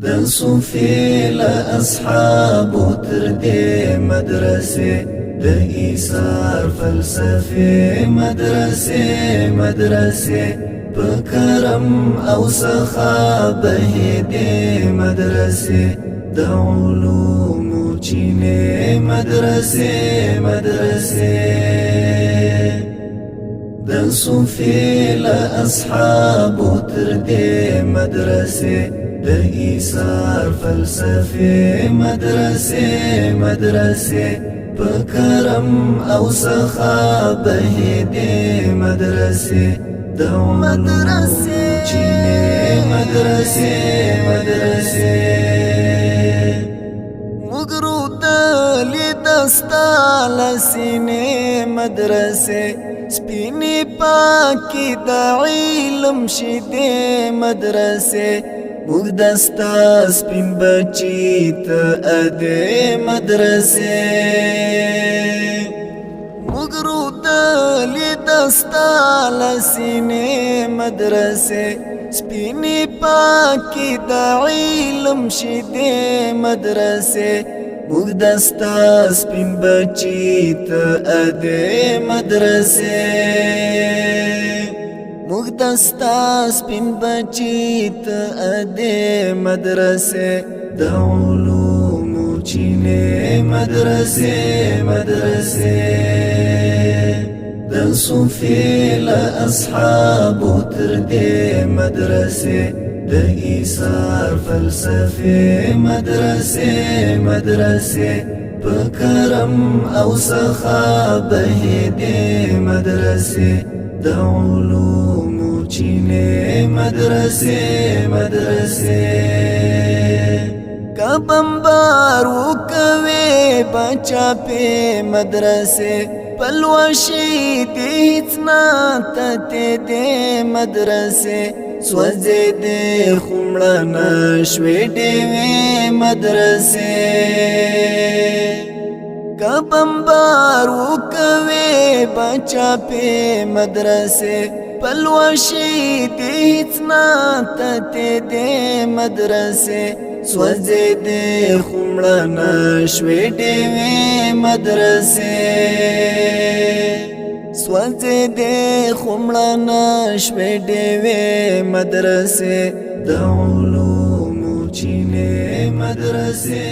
د صوفي له اصحابو تر دې مدرسې د ایثار فلسفې مدرسې په کرم او سخا بهې دې مدرسې د علومو چینې مدرسې د صوفي له اصحابو تر دې مدرسې د ایثار فلسفې مدرسې په کرم او سخا بهې دې مدرسې د علومو چینې مدرسې مگرو دلی دستا لسینې مدرسې سپینی پاکی دا علم شدې مدرسې موږ دستا سپین بچی ته ادې مدرسې موږ رودلې دستا لسینې مدرسې سپینی پاکی دا علم شدې مدرسې موږ دستا سپین بچی ته ادې مدرسې موږ دستا سپین بچی ته ادې مدرسې د علومو چینې مدرسې د صوفي له اصحابو تر دې مدرسې د ایثار فلسفې مدرسې په کرم او سخا بهې دې مدرسې د علومو چینې مدرسې کبمبار وکوي بچا په مدرسې پلوشي دې هیڅ نه ته دې مدرسې سوځې دې خمړه نشوي دې مدرسې کبمبار وکوي بچا په مدرسې پلوشي دې هیڅ نه ته دې مدرسې سوځې دې خمړه نشوي دې مدرسې سوځې دې خمړه نشوي دې مدرسې د علومو چینې مدرسې